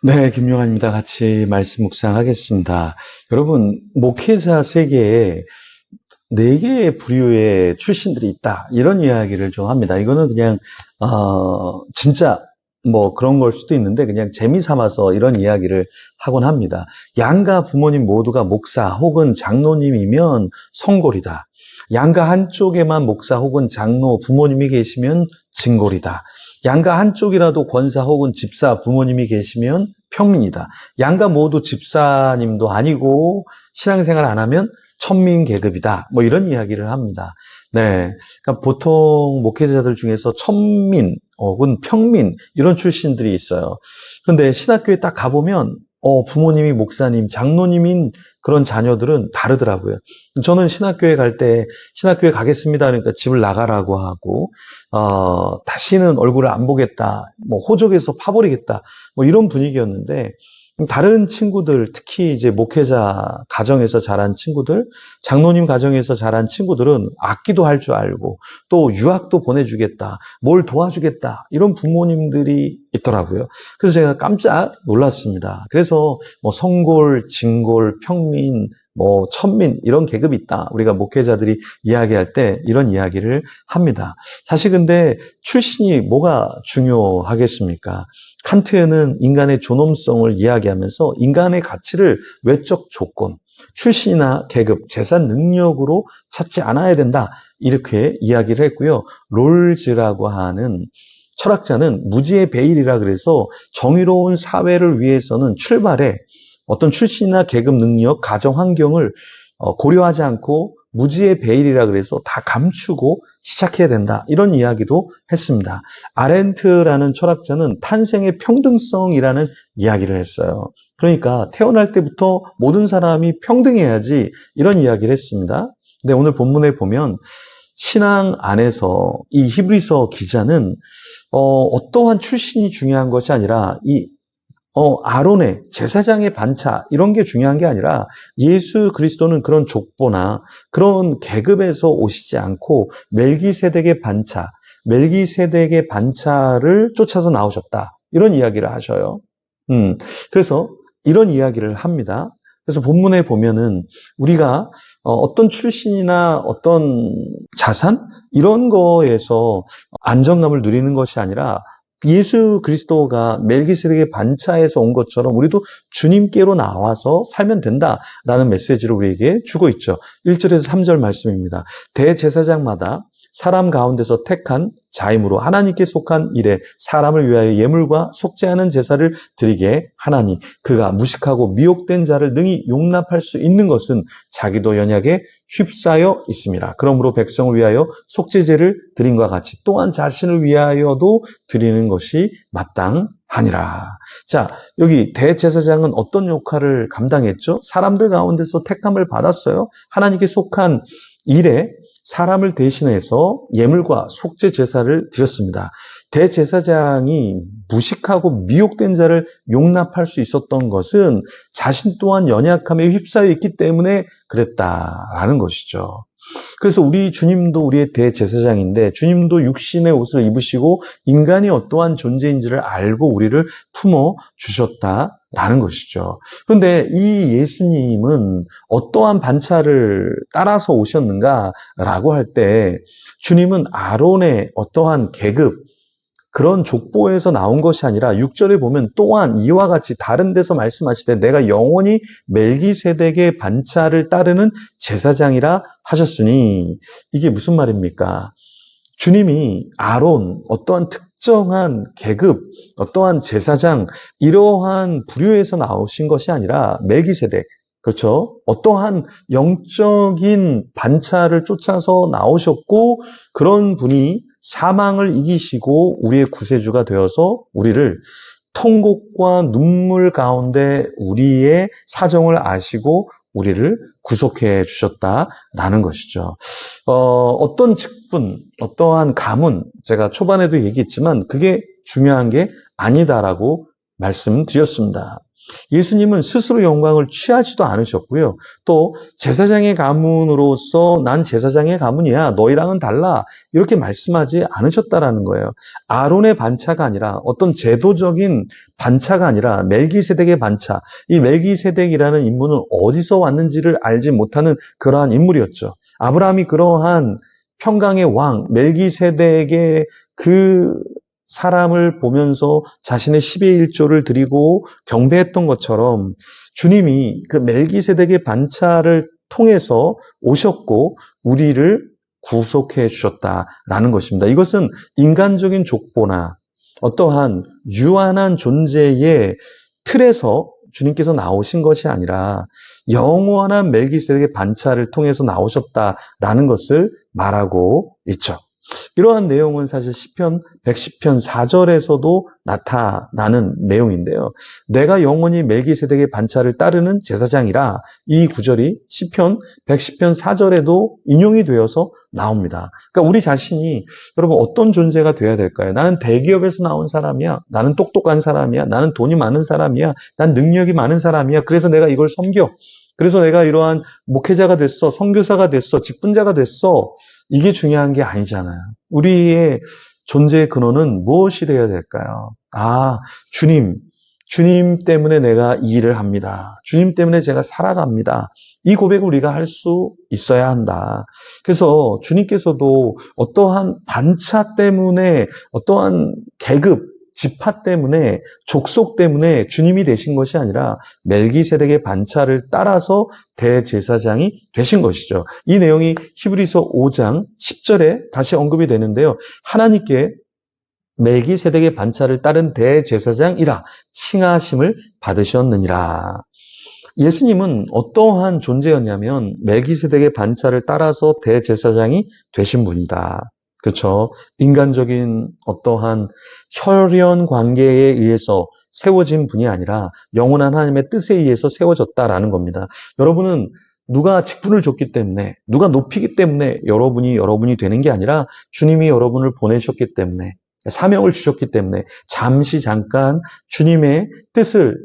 네, 김용환입니다. 같이 말씀 묵상하겠습니다. 여러분, 목회자 세계에 네 개의 부류의 출신들이 있다. 이런 이야기를 좀 합니다. 이거는 그냥, 진짜 뭐 그런 걸 수도 있는데 그냥 재미 삼아서 이런 이야기를 하곤 합니다. 양가 부모님 모두가 목사 혹은 장로님이면 성골이다. 양가 한쪽에만 목사 혹은 장로 부모님이 계시면 진골이다. 양가 한쪽이라도 권사 혹은 집사 부모님이 계시면 평민이다. 양가 모두 집사님도 아니고 신앙생활 안 하면 천민 계급이다. 뭐 이런 이야기를 합니다. 네. 그러니까 보통 목회자들 중에서 천민 혹은 평민 이런 출신들이 있어요. 그런데 신학교에 딱 가보면 부모님이 목사님, 장로님인 그런 자녀들은 다르더라고요. 저는 신학교에 갈 때 신학교에 가겠습니다. 그러니까 집을 나가라고 하고 다시는 얼굴을 안 보겠다. 뭐 호적에서 파버리겠다. 뭐 이런 분위기였는데 다른 친구들, 특히 이제 목회자 가정에서 자란 친구들, 장로님 가정에서 자란 친구들은 악기도 할 줄 알고 또 유학도 보내주겠다, 뭘 도와주겠다 이런 부모님들이 있더라고요. 그래서 제가 깜짝 놀랐습니다. 그래서 뭐 성골, 진골, 평민, 뭐 천민 이런 계급이 있다. 우리가 목회자들이 이야기할 때 이런 이야기를 합니다. 사실 근데 출신이 뭐가 중요하겠습니까? 칸트는 인간의 존엄성을 이야기하면서 인간의 가치를 외적 조건, 출신이나 계급, 재산 능력으로 찾지 않아야 된다. 이렇게 이야기를 했고요. 롤즈라고 하는 철학자는 무지의 베일이라 그래서 정의로운 사회를 위해서는 출발에 어떤 출신이나 계급 능력, 가정 환경을 고려하지 않고 무지의 베일이라 그래서 다 감추고 시작해야 된다. 이런 이야기도 했습니다. 아렌트라는 철학자는 탄생의 평등성이라는 이야기를 했어요. 그러니까 태어날 때부터 모든 사람이 평등해야지 이런 이야기를 했습니다. 근데 오늘 본문에 보면 신앙 안에서 이 히브리서 기자는 어떠한 출신이 중요한 것이 아니라 아론의 제사장의 반차 이런 게 중요한 게 아니라 예수 그리스도는 그런 족보나 그런 계급에서 오시지 않고 멜기세덱의 반차, 멜기세덱의 반차를 쫓아서 나오셨다. 이런 이야기를 하셔요. 그래서 이런 이야기를 합니다. 그래서 본문에 보면은 우리가 어떤 출신이나 어떤 자산 이런 거에서 안정감을 누리는 것이 아니라 예수 그리스도가 멜기세덱의 반차에서 온 것처럼 우리도 주님께로 나와서 살면 된다라는 메시지를 우리에게 주고 있죠. 1절에서 3절 말씀입니다. 대제사장마다 사람 가운데서 택한 자임으로 하나님께 속한 일에 사람을 위하여 예물과 속죄하는 제사를 드리게 하나니 그가 무식하고 미혹된 자를 능히 용납할 수 있는 것은 자기도 연약에 휩싸여 있습니다. 그러므로 백성을 위하여 속죄제를 드림과 같이 또한 자신을 위하여도 드리는 것이 마땅하니라. 자, 여기 대제사장은 어떤 역할을 감당했죠? 사람들 가운데서 택함을 받았어요. 하나님께 속한 일에 사람을 대신해서 예물과 속죄 제사를 드렸습니다. 대제사장이 무식하고 미혹된 자를 용납할 수 있었던 것은 자신 또한 연약함에 휩싸여 있기 때문에 그랬다라는 것이죠. 그래서 우리 주님도 우리의 대제사장인데 주님도 육신의 옷을 입으시고 인간이 어떠한 존재인지를 알고 우리를 품어 주셨다라는 것이죠. 그런데 이 예수님은 어떠한 반차를 따라서 오셨는가라고 할 때 주님은 아론의 어떠한 계급 그런 족보에서 나온 것이 아니라 6절에 보면 또한 이와 같이 다른 데서 말씀하시되 내가 영원히 멜기세덱의 반차를 따르는 제사장이라 하셨으니 이게 무슨 말입니까? 주님이 아론, 어떠한 특정한 계급, 어떠한 제사장 이러한 부류에서 나오신 것이 아니라 멜기세덱 그렇죠? 어떠한 영적인 반차를 쫓아서 나오셨고 그런 분이 사망을 이기시고 우리의 구세주가 되어서 우리를 통곡과 눈물 가운데 우리의 사정을 아시고 우리를 구속해 주셨다라는 것이죠. 어떤 직분, 어떠한 가문, 제가 초반에도 얘기했지만 그게 중요한 게 아니다라고 말씀드렸습니다. 예수님은 스스로 영광을 취하지도 않으셨고요. 또 제사장의 가문으로서 난 제사장의 가문이야. 너희랑은 달라. 이렇게 말씀하지 않으셨다라는 거예요. 아론의 반차가 아니라 어떤 제도적인 반차가 아니라 멜기세덱의 반차. 이 멜기세덱이라는 인물은 어디서 왔는지를 알지 못하는 그러한 인물이었죠. 아브라함이 그러한 평강의 왕 멜기세덱의 그 사람을 보면서 자신의 10의 1조를 드리고 경배했던 것처럼 주님이 그 멜기세덱의 반차를 통해서 오셨고 우리를 구속해 주셨다라는 것입니다. 이것은 인간적인 족보나 어떠한 유한한 존재의 틀에서 주님께서 나오신 것이 아니라 영원한 멜기세덱의 반차를 통해서 나오셨다라는 것을 말하고 있죠. 이러한 내용은 사실 시편 110편 4절에서도 나타나는 내용인데요. 내가 영원히 멜기세덱의 반차를 따르는 제사장이라 이 구절이 시편 110편 4절에도 인용이 되어서 나옵니다. 그러니까 우리 자신이 여러분 어떤 존재가 되어야 될까요? 나는 대기업에서 나온 사람이야. 나는 똑똑한 사람이야. 나는 돈이 많은 사람이야. 난 능력이 많은 사람이야. 그래서 내가 이걸 섬겨. 그래서 내가 이러한 목회자가 됐어. 선교사가 됐어. 직분자가 됐어. 이게 중요한 게 아니잖아요. 우리의 존재의 근원은 무엇이 되어야 될까요? 주님 때문에 내가 이 일을 합니다. 주님 때문에 제가 살아갑니다. 이 고백을 우리가 할 수 있어야 한다. 그래서 주님께서도 어떠한 반차 때문에, 어떠한 계급, 지파 때문에, 족속 때문에 주님이 되신 것이 아니라 멜기세덱의 반차를 따라서 대제사장이 되신 것이죠. 이 내용이 히브리서 5장 10절에 다시 언급이 되는데요. 하나님께 멜기세덱의 반차를 따른 대제사장이라 칭하심을 받으셨느니라. 예수님은 어떠한 존재였냐면 멜기세덱의 반차를 따라서 대제사장이 되신 분이다. 그렇죠. 인간적인 어떠한 혈연 관계에 의해서 세워진 분이 아니라 영원한 하나님의 뜻에 의해서 세워졌다라는 겁니다. 여러분은 누가 직분을 줬기 때문에, 누가 높이기 때문에 여러분이 되는 게 아니라 주님이 여러분을 보내셨기 때문에, 사명을 주셨기 때문에 잠깐 주님의 뜻을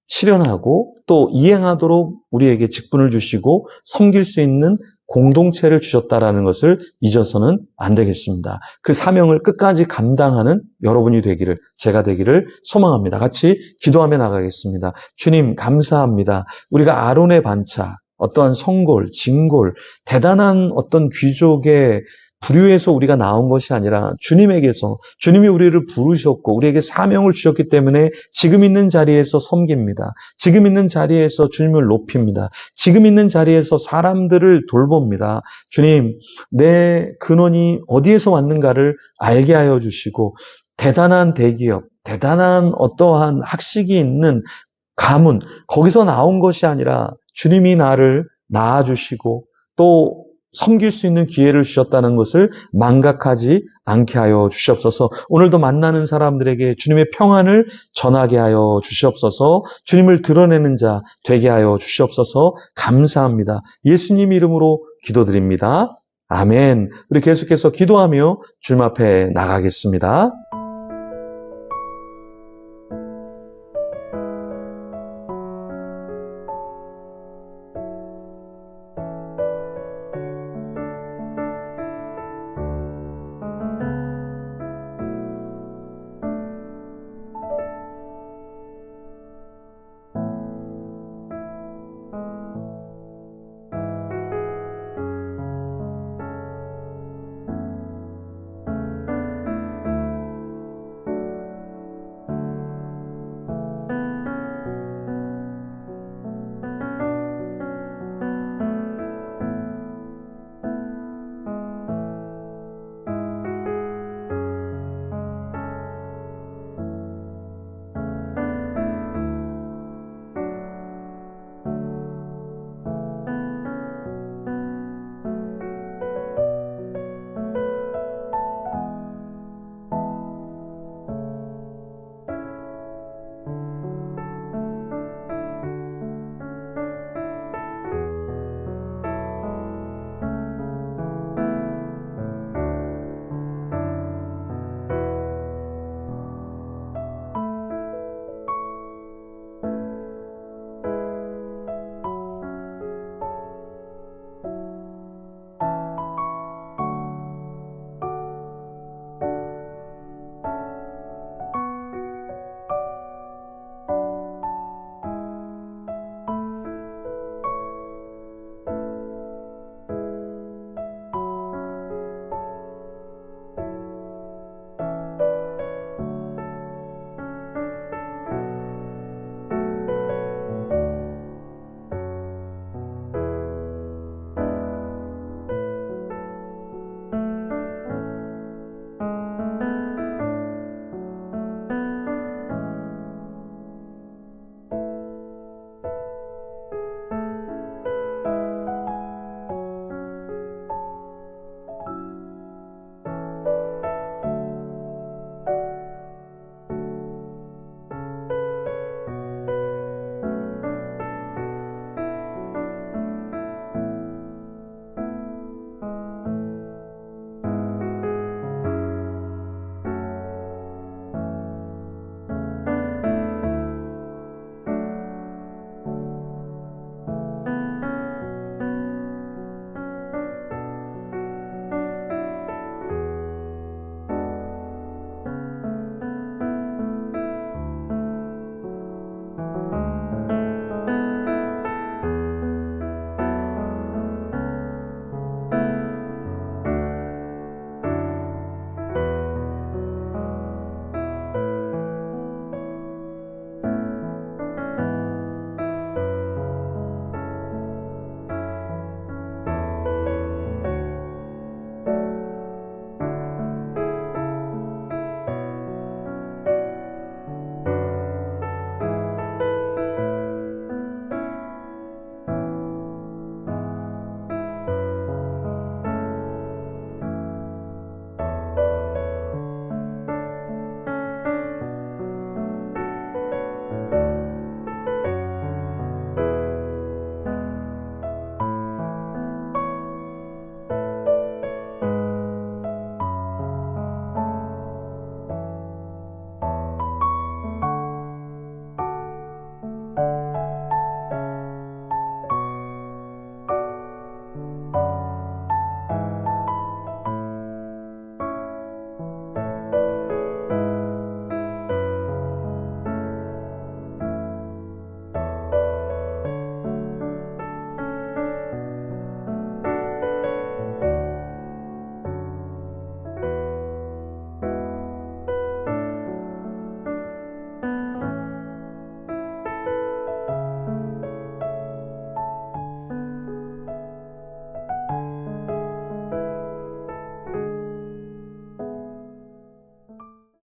실현하고 또 이행하도록 우리에게 직분을 주시고 섬길 수 있는 공동체를 주셨다라는 것을 잊어서는 안 되겠습니다. 그 사명을 끝까지 감당하는 여러분이 되기를, 제가 되기를 소망합니다. 같이 기도하며 나가겠습니다. 주님 감사합니다. 우리가 아론의 반차, 어떠한 성골, 진골, 대단한 어떤 귀족의 부류에서 우리가 나온 것이 아니라 주님에게서, 주님이 우리를 부르셨고 우리에게 사명을 주셨기 때문에 지금 있는 자리에서 섬깁니다. 지금 있는 자리에서 주님을 높입니다. 지금 있는 자리에서 사람들을 돌봅니다. 주님, 내 근원이 어디에서 왔는가를 알게 하여 주시고 대단한 대기업, 대단한 어떠한 학식이 있는 가문, 거기서 나온 것이 아니라 주님이 나를 낳아주시고 또 섬길 수 있는 기회를 주셨다는 것을 망각하지 않게 하여 주시옵소서. 오늘도 만나는 사람들에게 주님의 평안을 전하게 하여 주시옵소서. 주님을 드러내는 자 되게 하여 주시옵소서. 감사합니다. 예수님 이름으로 기도드립니다. 아멘. 우리 계속해서 기도하며 주님 앞에 나가겠습니다.